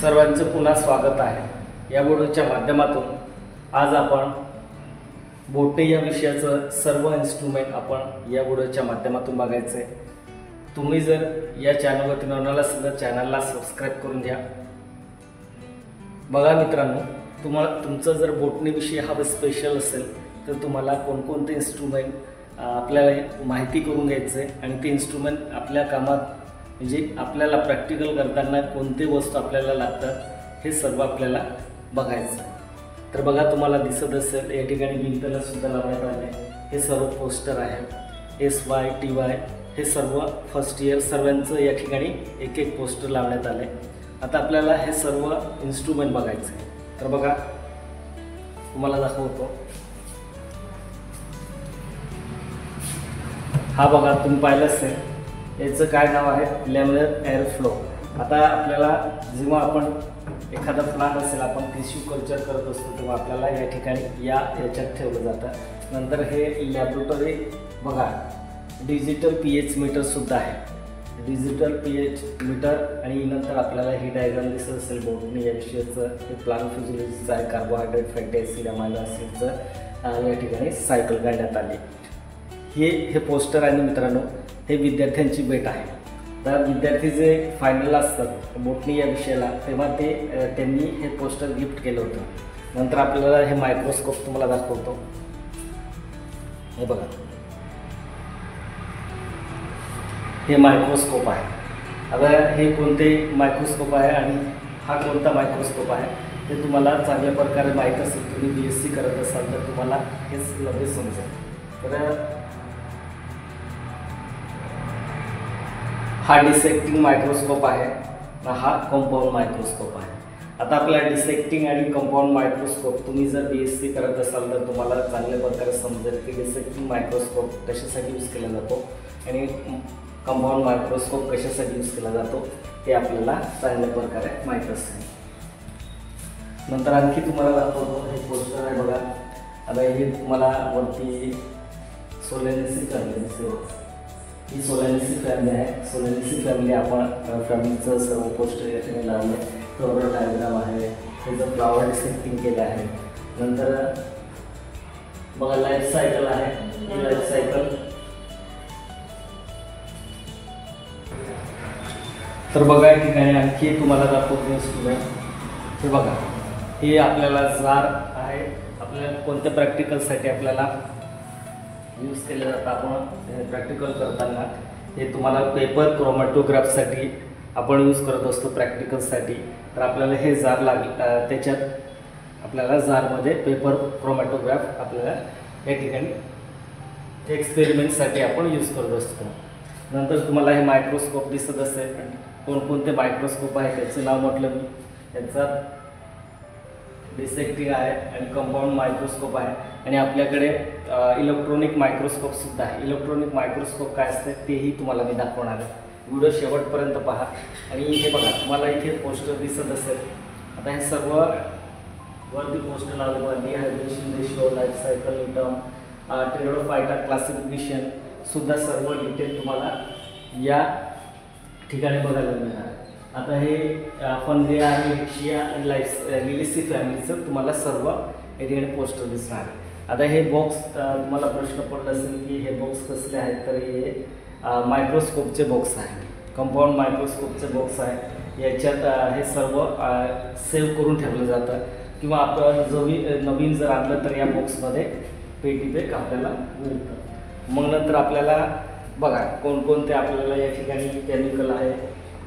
सर्वांचं पुन्हा स्वागत आहे या व्हिडिओच्या माध्यमातून। आज आपण बोटे या विषयाचं सर्व इन्स्ट्रुमेंट आपण या व्हिडिओच्या माध्यमातून बघायचं आहे। तुम्ही जर या चॅनलवरती नवीन असाल तर चॅनलला सबस्क्राइब करून घ्या। बघा मित्रांनो, तुमचं जर बोटणी विषय हा स्पेशल असेल तर तुम्हाला कोणकोणते इन्स्ट्रुमेंट आपल्याला माहिती करून घ्यायचं आहे आणि ते इन्स्ट्रुमेंट आपल्या कामात म्हणजे आपल्याला प्रॅक्टिकल करताना कोणते वस्तू आपल्याला लागतात हे सर्व आपल्याला बघायचं आहे। तर बघा, तुम्हाला दिसत असेल या ठिकाणी भिंतीला सुद्धा लावण्यात आले हे सर्व पोस्टर आहे। SY TY हे सर्व फर्स्ट इयर सर्वांचं या ठिकाणी एक एक पोस्टर लावण्यात आले। आता आपल्याला हे सर्व इन्स्ट्रुमेंट बघायचं आहे। तर बघा, तुम्हाला दाखवतो। हा बघा, तुम्ही पाहिलं असेल याचं काय नाव आहे, लॅमिनर एअर फ्लो। आता आपल्याला जेव्हा आपण एखादा प्लांट असेल, आपण टिश्यू कल्चर करत असतो तेव्हा आपल्याला या ठिकाणी याच्यात ठेवलं जातं। नंतर हे लॅबोरेटरी बघा, डिजिटल pH मीटरसुद्धा आहे, डिजिटल pH मीटर। आणि नंतर आपल्याला ही डायग्राम दिसत असेल बोटणी या विषयाचं, हे प्लांट फिजिओलॉजीचं आहे। कार्बोहायड्रेट, फॅटी ॲसिड, अमायनो ॲसिडचं या ठिकाणी सायकल काढण्यात आली। हे पोस्टर आणि मित्रांनो हे विद्यार्थ्यांची भेट आहे। तर विद्यार्थी जे फायनल असतात बोटणी या विषयाला तेव्हा त्यांनी हे पोस्टर गिफ्ट केलं होतं। नंतर आपल्याला हे मायक्रोस्कोप तुम्हाला दाखवतो। हे बघा, हे मायक्रोस्कोप आहे। आता हे कोणते मायक्रोस्कोप आहे आणि हा कोणता मायक्रोस्कोप आहे ते तुम्हाला चांगल्या प्रकारे माहीत असेल, तुम्ही BSc करत असाल तर तुम्हाला हेच लगेच समजेल। तर हा डिसेक्टिंग मायक्रोस्कोप आहे, हा कंपाऊंड मायक्रोस्कोप आहे। आता आपल्याला डिसेक्टिंग आणि कंपाऊंड मायक्रोस्कोप तुम्ही जर BSc करत असाल तर तुम्हाला चांगल्या प्रकारे समजेल की डिसेक्टिंग मायक्रोस्कोप कशासाठी यूज केला जातो आणि कंपाऊंड मायक्रोस्कोप कशासाठी यूज केला जातो ते आपल्याला चांगल्या प्रकारे माहीत असेल। नंतर आणखी तुम्हाला दाखवतो, हे पोस्टर आहे बघा। आता हे तुम्हाला वरती सोलेनेसी फॅमिली दिसेल, ही सोलेनेसी फॅमिली आहे। सोलेनेसी फॅमिली आपण फॅमिलीचं सर्व पोस्टर या ठिकाणी लावले। फ्लोरल डायग्राम आहे, त्याचं फ्लावर डिसेक्टिंग केलं आहे। नंतर बघा लाईफ सायकल आहे, ही लाईफ सायकल। तर बघा या ठिकाणी आणखी तुम्हाला दाखवतो इन्स्ट्रुमेंट। हे बघा, हे आपल्याला जार आहे, आपल्याला कोणत्या प्रॅक्टिकलसाठी आपल्याला यूज केलं जातं। आपण प्रॅक्टिकल करताना हे तुम्हाला पेपर क्रोमॅटोग्राफसाठी आपण यूज करत असतो प्रॅक्टिकलसाठी। तर आपल्याला हे जार त्याच्यात आपल्याला जारमध्ये पेपर क्रोमॅटोग्राफ आपल्याला या ठिकाणी एक्सपेरिमेंटसाठी आपण यूज करत असतो। नंतर तुम्हाला हे मायक्रोस्कोप दिसत असेल, कोणकोणते मायक्रोस्कोप आहे त्याचं नाव म्हटलं मी। त्याचा डिसेक्टिंग आहे आणि कंपाऊंड मायक्रोस्कोप आहे आणि आपल्याकडे इलेक्ट्रॉनिक मायक्रोस्कोपसुद्धा आहे। इलेक्ट्रॉनिक मायक्रोस्कोप काय असते तेही तुम्हाला मी दाखवणार आहे, व्हिडिओ शेवटपर्यंत पहा। आणि हे बघा, तुम्हाला इथे पोस्टर दिसत असेल। आता हे सर्व वरती पोस्टर लावले बघा, dehydration ratio, life cycle return, pteridophyta classification सुद्धा सर्व डिटेल तुम्हाला या ठिकाणी बघायला मिळणार। आता हे फंडिया आणि लिशिया आणि लिलिसी फॅमिलीचं तुम्हाला सर्व या ठिकाणी पोस्टर दिसणार आहे। आता हे बॉक्स तुम्हाला प्रश्न पडला असेल की हे बॉक्स कसले आहेत, तर हे मायक्रोस्कोपचे बॉक्स आहे, कंपाऊंड मायक्रोस्कोपचे बॉक्स आहे। याच्यात हे सर्व सेव्ह करून ठेवलं जातं किंवा आपण नवीन जर आणलं तर या बॉक्समध्ये पेटी पॅक आपल्याला मिळतं। मग नंतर आपल्याला बघा कोणकोणते आपल्याला या ठिकाणी केमिकल आहे।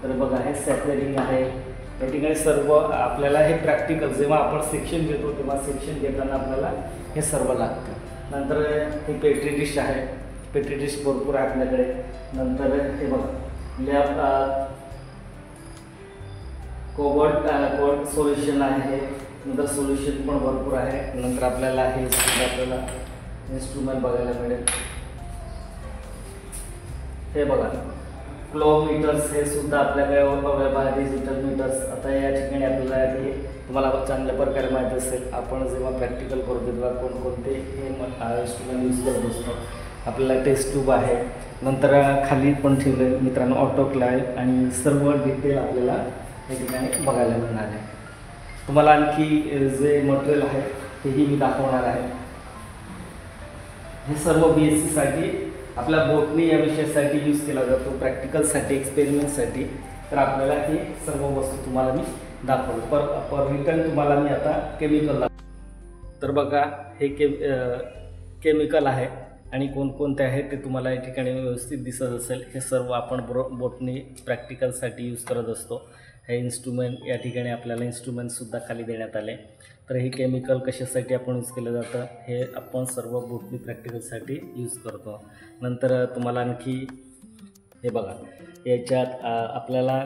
तर बघा, हे सेपरेटिंग आहे या ठिकाणी सर्व आपल्याला हे प्रॅक्टिकल जेव्हा आपण सेक्शन घेतो तेव्हा सेक्शन घेताना आपल्याला हे सर्व लागतं। नंतर हे पेट्री डिश आहे, पेट्री डिश भरपूर आहे आपल्याकडे। नंतर हे बघा कोबल्ट सोल्युशन आहे, नंतर सोल्युशन पण भरपूर आहे। नंतर आपल्याला हे आपल्याला इन्स्ट्रुमेंट बघायला मिळेल। हे बघा फ्लो मीटर्स, हे सुद्धा आपल्याकडे अवेलेबल आहे, डिजिटल मीटर्स। आता या ठिकाणी आपल्याला हे तुम्हाला चांगल्या प्रकारे माहीत असेल, आपण जेव्हा प्रॅक्टिकल करतो तेव्हा कोणकोणते हे इन्स्ट्रुमेंट यूज करत असतो। आपल्याला टेस्ट ट्यूब आहे, नंतर खाली पण ठेवलं मित्रांनो ऑटोक्लेव्ह आणि सर्व डिटेल आपल्याला या ठिकाणी बघायला मिळणार आहे. तुम्हाला आणखी जे मटेरियल आहे तेही मी दाखवणार आहे. हे सर्व BSc आपल्या बोटनी या विषयासाठी यूज केला जातो, प्रॅक्टिकलसाठी, एक्सपेरिमेंटसाठी. तर आपल्याला हे सर्व वस्तू तुम्हाला मी दाखवलं. पर रिटर्न तुम्हाला मी आता केमिकल दाखवतो. तर बघा हे केमिकल आहे आणि कोणकोणते आहे ते तुम्हाला या ठिकाणी व्यवस्थित दिसत असेल. हे सर्व आपण बोटनी प्रॅक्टिकलसाठी यूज करत असतो. हे इन्स्ट्रुमेंट या ठिकाणी आपल्याला इन्स्ट्रुमेंटसुद्धा खाली देण्यात आले. तर हे केमिकल कशासाठी आपण यूज केलं जातं हे आपण सर्व बोटनी प्रॅक्टिकलसाठी यूज करतो. नंतर तुम्हाला आणखी हे बघा, याच्यात आपल्याला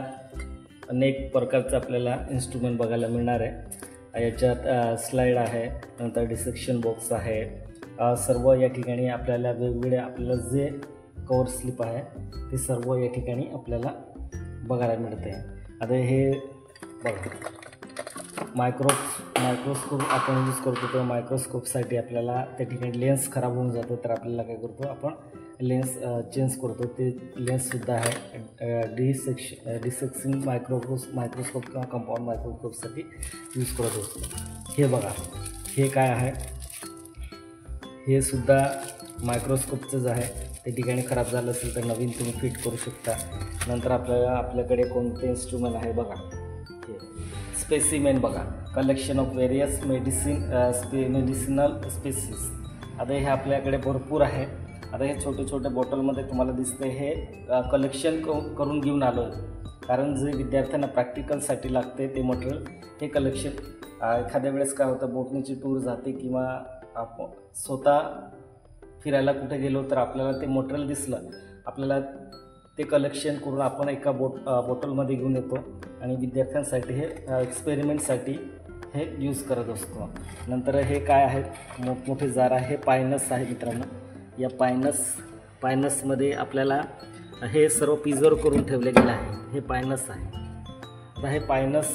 अनेक प्रकारचं आपल्याला इन्स्ट्रुमेंट बघायला मिळणार आहे. याच्यात स्लाईड आहे, नंतर डिसेक्शन बॉक्स आहे. सर्व या ठिकाणी आपल्याला वेगवेगळे आपल्याला जे कवर स्लिप आहे ते सर्व या ठिकाणी आपल्याला बघायला मिळते. आता हे बघा, मायक्रोस्कोप आपण यूज करतो. तर मायक्रोस्कोपसाठी आपल्याला त्या ठिकाणी लेन्स खराब होऊन जातो, तर आपल्याला काय करतो आपण लेन्स चेंज करतो. ते लेन्ससुद्धा आहे डिसेक्शन मायक्रोस्कोप किंवा कंपाऊंड मायक्रोस्कोपसाठी यूज करत असतो. हे बघा, हे काय आहे, हे सुद्धा मायक्रोस्कोपचंच आहे. त्या ठिकाणी खराब झालं असेल तर नवीन तुम्ही फिट करू शकता. नंतर आपल्याकडे कोणते इन्स्ट्रुमेंट आहे बघा, हे स्पेसिमेन बघा, collection of various medicinal species. आता हे आपल्याकडे भरपूर आहे. आता हे छोटे छोटे बॉटलमध्ये तुम्हाला दिसते, हे कलेक्शन करून घेऊन आलो आहे. कारण जे विद्यार्थ्यांना प्रॅक्टिकलसाठी लागते ते मटेरियल हे कलेक्शन. एखाद्या वेळेस काय होतं, बोटनीची टूर जाते किंवा आपण स्वतः फिरायला कुठे गेलो तर आपल्याला ते मटेरियल दिसलं, आपल्याला ते कलेक्शन करून आपण एका बॉटलमध्ये घेऊन येतो आणि विद्यार्थ्यांसाठी हे एक्सपेरिमेंटसाठी हे यूज करत असतो. नंतर हे काय आहे, मोठमोठे जार आहे, हे पायनस आहे मित्रांनो. या पायनसमध्ये आपल्याला हे सर्व प्रिझर्व करून ठेवले गेले आहे. हे पायनस आहे. आता हे पायनस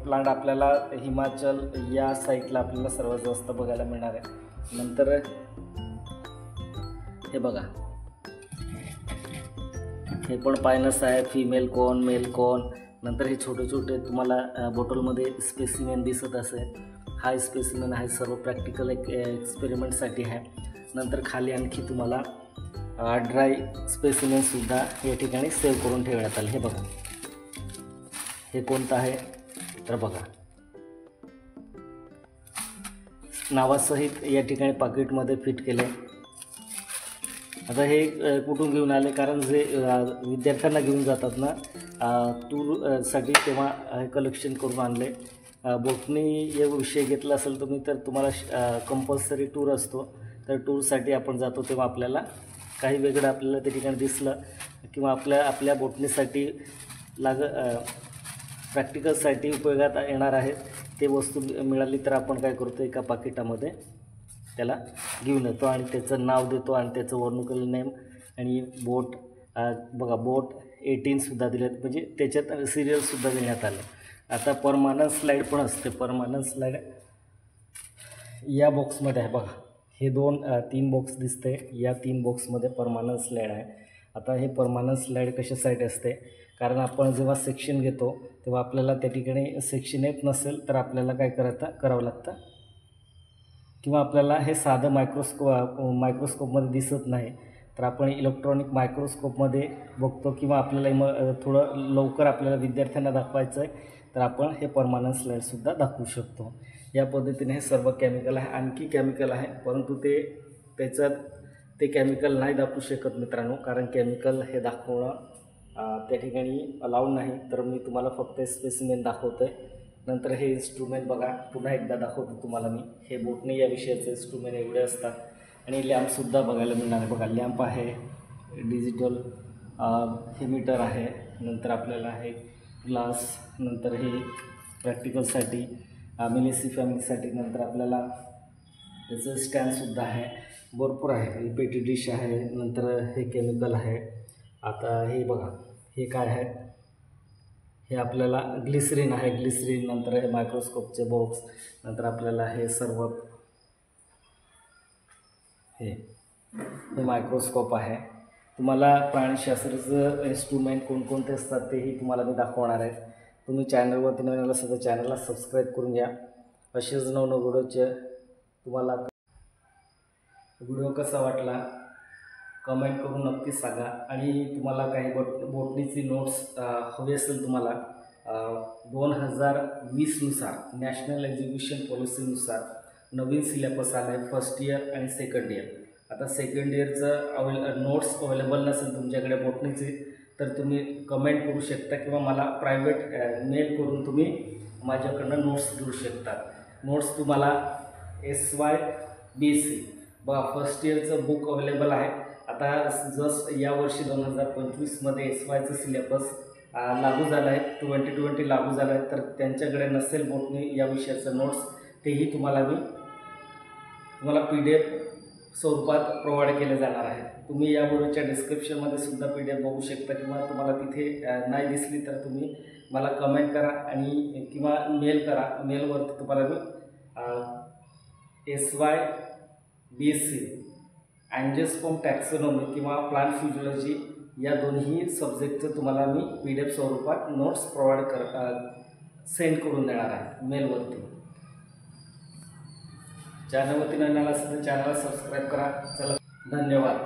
प्लांट आपल्याला हिमाचल या साईडला आपल्याला सर्वात जास्त बघायला मिळणार आहे. नंतर हे बघा, हे पण पायनस आहे, फिमेल कोन, मेल कोन. नंतर हे छोटे छोटे तुम्हाला बॉटलमध्ये स्पेसिमेन दिसत असेल. हा स्पेसिमेन आहे, सर्व प्रॅक्टिकल एक्सपेरिमेंटसाठी आहे. नंतर खाली आणखी तुम्हाला ड्राय स्पेसिमेनसुद्धा या ठिकाणी सेव्ह करून ठेवण्यात आले. हे बघा, हे कोणतं आहे तर बघा, नावासहित या ठिकाणी पाकिटमध्ये फिट केले. आता हे कुठून घेऊन आले, कारण जे विद्यार्थ्यांना घेऊन जातात ना टूरसाठी, तेव्हा हे कलेक्शन करून आणले. बोटनी हे विषय घेतला असेल तुम्ही तर तुम्हाला कंपल्सरी टूर असतो. तर टूरसाठी आपण जातो तेव्हा आपल्याला काही वेगळं आपल्याला त्या ठिकाणी दिसलं किंवा आपल्या बोटनीसाठी प्रॅक्टिकलसाठी उपयोगात येणार आहे ते वस्तू मिळाली तर आपण काय करतो, एका पाकिटामध्ये त्याला घेऊन येतो आणि त्याचं नाव देतो आणि त्याचं वर्णुकल नेम आणि बोट बघा, बोट 18सुद्धा दिलेत, म्हणजे त्याच्यात सिरियलसुद्धा देण्यात आले. आता परमानंट स्लाईड पण असते. परमानंट स्लाईड या बॉक्समध्ये आहे बघा, हे 3 बॉक्स दिसते. या 3 बॉक्समध्ये परमानंट स्लाईड आहे. आता हे परमानंट स्लाईड कशासाठी असते, कारण आपण जेव्हा सेक्शन घेतो तेव्हा आपल्याला त्या ठिकाणी सेक्शन येत नसेल तर आपल्याला काय करावं लागतं, किंवा आपल्याला हे साधं मायक्रोस्कोपमध्ये दिसत नाही तर आपण इलेक्ट्रॉनिक मायक्रोस्कोपमध्ये बघतो, किंवा आपल्याला थोडं लवकर आपल्याला विद्यार्थ्यांना दाखवायचं आहे तर आपण हे परमानंट स्लाईडसुद्धा दाखवू शकतो. या पद्धतीने हे सर्व केमिकल आहे. आणखी केमिकल आहे, परंतु ते केमिकल नाही दाखवू शकत मित्रांनो, कारण केमिकल हे दाखवणं त्या ठिकाणी अलाउड नाही. तर मी तुम्हाला फक्त स्पेसिमेन दाखवतो आहे. नंतर हे इन्स्ट्रुमेंट बघा, पुन्हा एकदा दाखवतो तुम्हाला मी. हे बोटनी या विषयाचे इन्स्ट्रुमेंट एवढे असतात. आणि लॅम्पसुद्धा बघायला मिळणार आहे बघा, लॅम्प आहे, डिजिटल हे मीटर आहे. नंतर आपल्याला आहे ग्लास. नंतर हे प्रॅक्टिकलसाठी मिलेसी फॅमिलीसाठी. नंतर आपल्याला त्याचं स्टँडसुद्धा आहे, भरपूर आहे. पेटी डिश आहे. नंतर हे केमिकल आहे. आता हे बघा, हे काय आहे, हे आपल्याला ग्लिसरीन आहे, ग्लिसरीन. नंतर हे मायक्रोस्कोपचे बॉक्स. नंतर आपल्याला हे सर्व हे मायक्रोस्कोप आहे. तुम्हाला प्राणीशास्त्राचं इन्स्ट्रुमेंट कोणकोणते असतात तेही तुम्हाला मी दाखवणार आहे. तुम्ही चॅनलवरती नवीन आला असेल तर चॅनलला सबस्क्राईब करून घ्या. असेच नवनवीन व्हिडिओचे तुम्हाला व्हिडिओ कसा वाटला कमेंट करून नक्की सांगा. आणि तुम्हाला काही बोटणीची नोट्स हवी असेल तुम्हाला 2020नुसार नॅशनल एज्युकेशन पॉलिसीनुसार नवीन सिलेबस आला आहे फर्स्ट इयर आणि सेकंड इयर. आता सेकंड इयरचं नोट्स अवेलेबल नसेल तुमच्याकडे बोटणीचे तर तुम्ही कमेंट करू शकता किंवा मला प्रायव्हेट मेल करून तुम्ही माझ्याकडनं नोट्स घेऊ शकता. नोट्स तुम्हाला SYBC फर्स्ट इयरचं बुक अवेलेबल आहे. आता जस्ट यावर्षी 2025मध्ये SYचं सिलेबस लागू झालं आहे, 2020 लागू झालं आहे. तर त्यांच्याकडे नसेल बोटणी या विषयाचं नोट्स तेही तुम्हाला PDF स्वरूपात प्रोव्हाइड केले जाणार आहे. तुम्ही या व्हिडिओच्या डिस्क्रिप्शनमध्ये सुद्धा PDF बघू शकता किंवा तुम्हाला तिथे नाही दिसली तर तुम्ही मला कमेंट करा आणि किंवा मेल करा. मेलवरती तुम्हाला मी SYBC अँजिओस्पर्म टॅक्सोनॉमी किंवा प्लांट फिजिओलॉजी या दोन्ही सब्जेक्टचं तुम्हाला मी PDF स्वरूपात नोट्स प्रोव्हाइड सेंड करून देणार आहे मेलवरती. चॅनलवरती नवीन आला असेल तर चॅनलला सबस्क्राईब करा. चला, धन्यवाद.